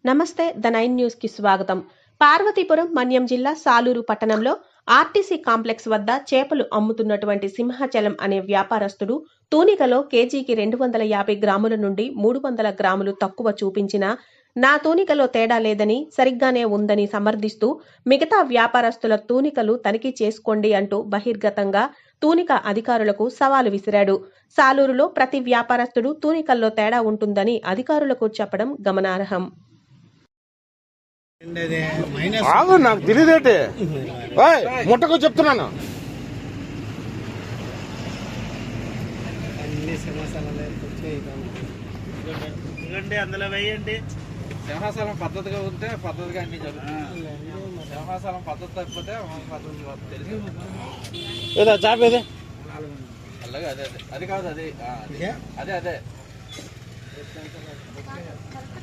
నమస్తే the 9 news కి స్వాగతం. పార్వతీపురం మన్యం జిల్లా సాలూరు పట్టణంలో ఆర్టీసీ కాంప్లెక్స్ వద్ద చేపలు అమ్ముతున్నటువంటి సింహాచలం అనే వ్యాపారస్తుడు తూనికలో కేజీకి 250 గ్రాముల నుండి 300 గ్రాములు తక్కువ చూపించినా నా తూనికలో తేడా లేదని, సరిగ్గానే ఉందని సమర్థిస్తూ మిగతా వ్యాపారస్తుల తూనికలు తనిఖీ చేసుకోండి అంటూ బహిర్గతంగా తూనిక అధికారులకు సవాలు విసిరాడు. సాలూరులో ప్రతి వ్యాపారస్తుడు తూనికల్లో తేడా ఉంటుందని అధికారులకు చెప్పడం గమనార్హం. నాకు తెలియదేంటి ముట్టకు చెప్తున్నాను. అందులో వేయండి. సింహాచలం పద్ధతిగా ఉంటే పద్ధతిగా అన్ని జరుగుతుంది. సింహాచలం పద్ధతి తప్పితే పద్ధతి తెలిసి ఏదా చాపేదే అలాగే అదే అది కాదు అదే అదే అదే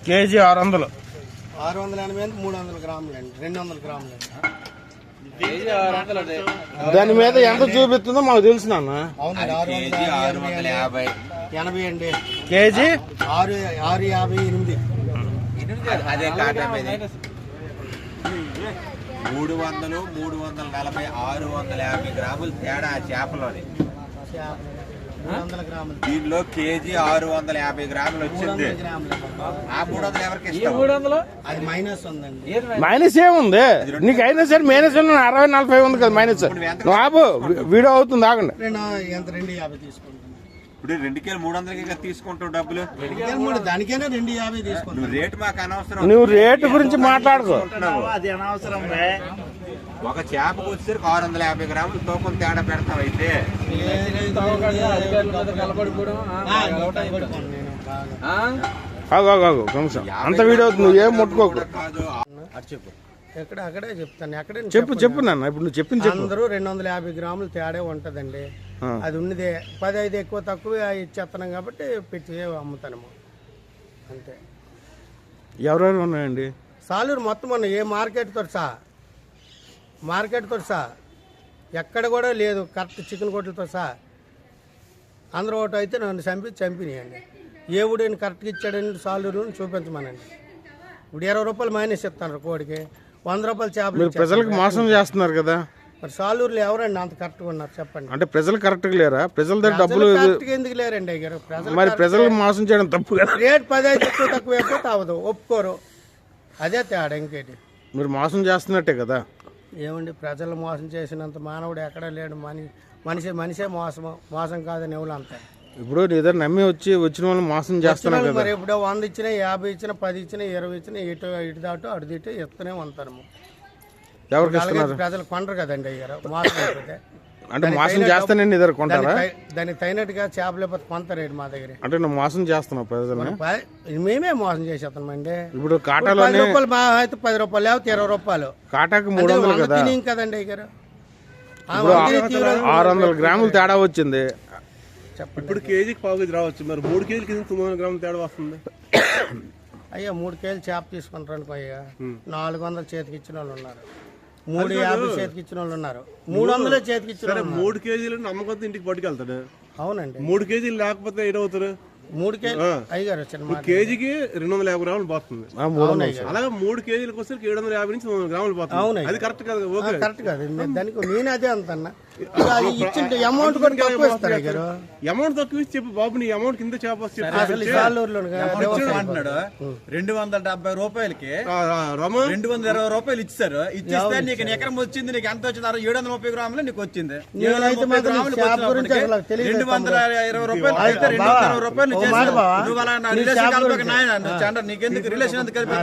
కేజీ 600 680 300 గ్రాములు అండి, 200 గ్రాములు అండి. కేజీ 600 అదే. దాని మీద ఎంత చూపిస్తుందో మాకు తెలుసు నాన్న. అవునండి, 680 అండి. కేజీ 658 అదే కాటం ఇది 300 340 650 గ్రాములు తేడా చేపలోని. 300 గ్రాములు. దీనిలో కేజీ 650 గ్రాములు వచ్చింది. ఆ 300 ఎవరికి ఇస్తాం? 300 అది మైనస్ ఉందండి. మైనస్ ఏముంది నీకు? అయినా సరే మైనస్ 60-40 ఉంది కదా మైనస్. బాబు వీడియో అవుతుంది ఆగండి. ఎంత 250 తీసుకుంటాను. ఇప్పుడు 2 కిలో 300 తీసుకుంటావు డబ్బులు. దానికైనా 250 తీసుకుంటాను. నువ్వు రేటు మాకు అనవసరం. నువ్వు రేటు గురించి మాట్లాడుకో. అది అనవసరం. ఒక చేపకు వచ్చేసరికి 650 గ్రాములు తూకం తేడా పెడతావు. అయితే అంత వీడియో అవుతుంది, నువ్వు ఏం ముట్టుకోకు. అక్కడే చెప్తాను. అక్కడే చెప్పు నాన్న. ఇప్పుడు నువ్వు చెప్పింది చెప్పు. అందరూ 250 గ్రాములు తేడా ఉంటదండి. అది ఉన్నదే 15 ఎక్కువ తక్కువ ఇచ్చేస్తున్నాం కాబట్టి పెట్టి అమ్ముతాను అంతే. ఎవరెవరు ఉన్నాయండి? సాలూరు మొత్తం ఉన్న ఏ మార్కెట్ తోటి ఎక్కడ కూడా లేదు. కరెక్ట్ చికెన్ కొట్లతో అందరూ ఒకటి అయితే నన్ను చంపినాయండి. ఏ ఊడని కరెక్ట్గా ఇచ్చాడని సాలూరు చూపించమనండి. ఇప్పుడు 20 రూపాయలు మైనస్ ఇస్తున్నారు కోడికి, 100 రూపాయలు చేపలు. ప్రజలకు మోసం చేస్తున్నారు కదా. మరి సాలూరులో ఎవరండి అంత కరెక్ట్గా ఉన్నారు చెప్పండి? అంటే ప్రజలు కరెక్ట్గా లేరా? ప్రజల దగ్గర డబ్బులు ఎందుకు లేరండి అయ్యారు? మరి ప్రజలకు మోసం చేయడం తప్పు కదా. రేట్ 15 ఎక్కువ తక్కువ అయిపోతే అవదు, ఒప్పుకోరు. అదే తేడా, ఇంకేంటి? మీరు మోసం చేస్తున్నట్టే కదా. ఏమండి, ప్రజలు మోసం చేసినంత మానవుడు ఎక్కడా లేడు. మనిషే మోసం కాదని ఎవరు అంతా. ఇప్పుడు నీ దగ్గర నమ్మి వచ్చిన వాళ్ళు మోసం చేస్తున్నారు కదా. మరి ఇప్పుడు 100 ఇచ్చినా 50 ఇచ్చినా 10 ఇచ్చినా 20 ఇచ్చినా ఇటు దాటు అటు ఇటు ఇస్తూనే ఉంటారు. ఎవరికి ఇస్తున్నారు? ప్రజలు కొనరు కదండి అయ్యారు. మోసం అయిపోతే అంటే మోసం చేస్తానే నీ దగ్గర కొంటారా? దానికి తగినట్టుగా చేపలు లేకపోతే కొంటారేంటి మా దగ్గర? అంటే నువ్వు మోసం చేస్తున్నావు ప్రజల్ని. మేమే మోసం చేసేస్తామండి. ఇప్పుడు కాటాలో 10 రూపాయలు మా అయితే 10 రూపాయలు లేకపోతే 20 రూపాయలు. కాటాకు 300 కదా. కదండి అయ్యారు. 600 గ్రాములు తేడా వచ్చింది. ఇప్పుడు కేజీకి పావు కేజీ రావచ్చు. మరి 3 కేజీలకి 900 గ్రాములు తేడా వస్తుంది. అయ్యా 3 కేజీలు చేప తీసుకుంటారు అనుకో అయ్యా, 400 చేతికి ఇచ్చిన వాళ్ళు ఉన్నారు, 350 చేతికి ఇచ్చిన వాళ్ళు ఉన్నారు, 300 చేతికి ఇచ్చిన. 3 కేజీలు నమ్మకంతో ఇంటికి పట్టుకెళ్తాడు. అవునండి. 3 కేజీలు లేకపోతే ఏడవుతారు. 3 కేజీలు అయ్యారు కేజీకి 250 గ్రాములు పోతుంది. అలాగే 3 కేజీలకు వచ్చేసరికి 750 నుంచి 900 గ్రాములు పోతుంది. అది కరెక్ట్ కాదు. కరెక్ట్ కాదు. దానికి నేను అదే అంతన్నా. ఇచ్చిన అమౌంట్ కూడా తక్కువ ఇస్తారు అయ్యారు. అమౌంట్ తక్కువ ఇచ్చి చెప్పు బాబు, నీ అమౌంట్ కింద చేప అసలు సాలూరులో అంటున్నాడు 270 రూపాయలకి 220 రూపాయలు ఇచ్చారు. ఇచ్చిస్తే నీకు ఎకరం వచ్చింది, నీకు ఎంత వచ్చింది? 730 గ్రాములు నీకు వచ్చింది. 220 రూపాయలు నువ్వు అలా రిలేషన్ కలపక నాయన, నీకెందుకు రిలేషన్ ఎంత కలిపి